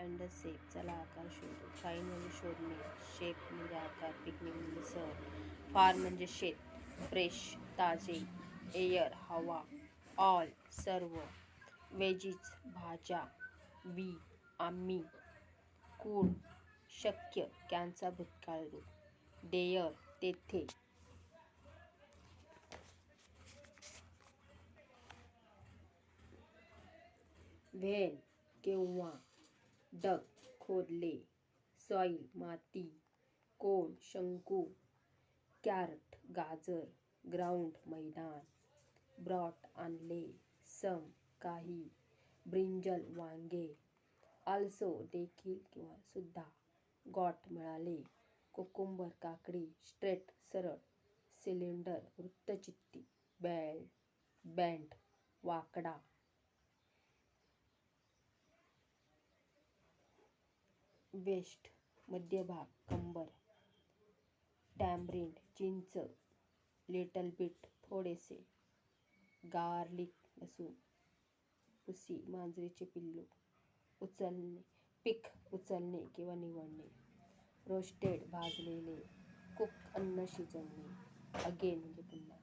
Find the shape, चला आकार शोधू. फाइंड म्हणजे शोधणे, शेप म्हणजे आकार, पिकनिक म्हणजे सहल, फार्म म्हणजे शेत, फ्रेश ताजे, एअर हवा, ऑल सर्व, वेजीज भाज्या, वी आम्ही, कूड शक्य, कॅनचा भूतकाळ रूप, डेअर तेथे, व्हेन केव्हा, डग खोदले, सॉइल माती, कोन शंकू, कॅरट गाजर, ग्राउंड मैदान, ब्रॉट आणले, सम काही, ब्रिंजल वांगे, आल्सो देखील किंवा सुद्धा, गॉट मिळाले, कोकुंबर काकडी, स्ट्रेट सरळ, सिलेंडर वृत्तचित्ती, बँड वाकडा, वेस्ट मध्यभाग कंबर, टॅम्ब्रिंड चिंच, लिटल बिट थोडेसे, गार्लिक लसूण, पुसी मांजरीचे पिल्लू, उचलणे पिक उचलणे किंवा निवडणे, रोस्टेड भाजलेले, कुक अन्न शिजवणे, अगेन म्हणजे पुन्हा.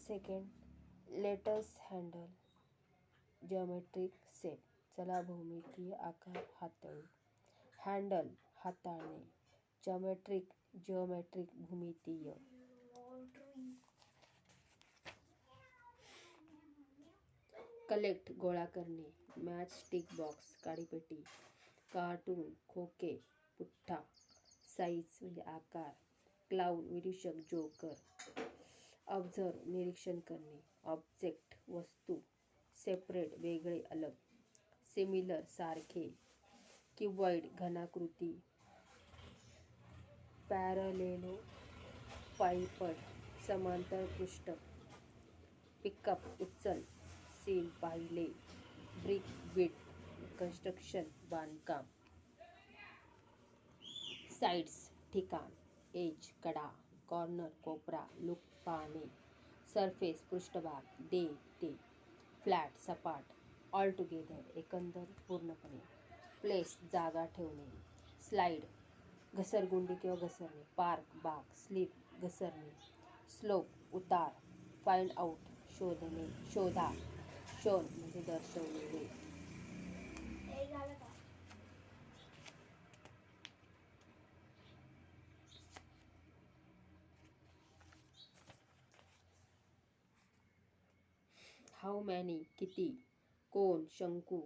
Second let's handle geometric shape, चला भूमितीय आकार हाताळू. हँडल हाताळणे, जिओमेट्रिक भूमितीय. कलेक्ट गोळा करणे, मॅच स्टिक बॉक्स काडीपेटी, कार्टून खोके पुठ्ठा, साईज म्हणजे आकार, क्लाउन विदूषक जोकर, ऑब्झर्व निरीक्षण करणे, ऑब्जेक्ट वस्तू, सेपरेट वेगळे अलग, सिमिलर सारखे, क्युबॉइड घनाकृती, पॅरलेलो पायपट समांतर पृष्ठ, पिकअप उचल, सीन पाहिले, ब्रिक बिट कन्स्ट्रक्शन बांधकाम, साइड्स ठिकाण, एज कडा, कॉर्नर कोपरा, लुक पाहणे, सरफेस पृष्ठभाग, दे ते, फ्लॅट सपाट, ऑल टुगेदर एकंदर पूर्णपणे, प्लेस जागा ठेवणे, स्लाइड घसरगुंडी किंवा घसरणे, पार्क बाग, स्लिप घसरणे, स्लोप उतार, फाइंड आउट शोधणे शोधा, शोन म्हणजे दर्शवलेले. हाऊ मॅनी किती, कोन शंकू,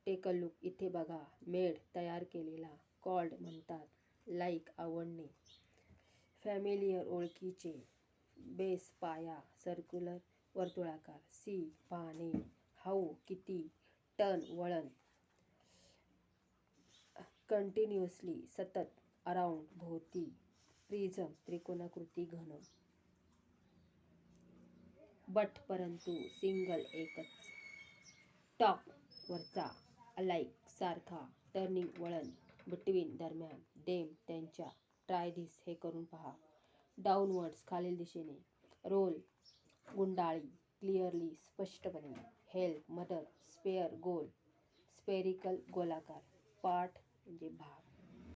टेक अ लुक इथे बघा, मेड तयार केलेला, कॉल्ड म्हणतात, लाईक आवडणे, फॅमिलियर ओळखीचे, बेस पाया, सर्क्युलर वर्तुळाकार, सी पाहणे, हाऊ किती, टर्न वळण, कंटिन्युअसली सतत, अराउंड भोवती, प्रिझम त्रिकोणाकृती घन, बट परंतु, सिंगल एकच, टॉप वरचा, अलाइक सारखा, टर्निंग वळण, बिटवीन दरम्यान, देम त्यांच्या, ट्राय धिस हे करून पहा, डाऊनवर्ड्स खालील दिशेने, रोल गुंडाळी, क्लिअरली स्पष्टपणे, हेल्प मदत, स्पेअर गोल, स्पेरिकल गोलाकार, पार्ट म्हणजे भाग.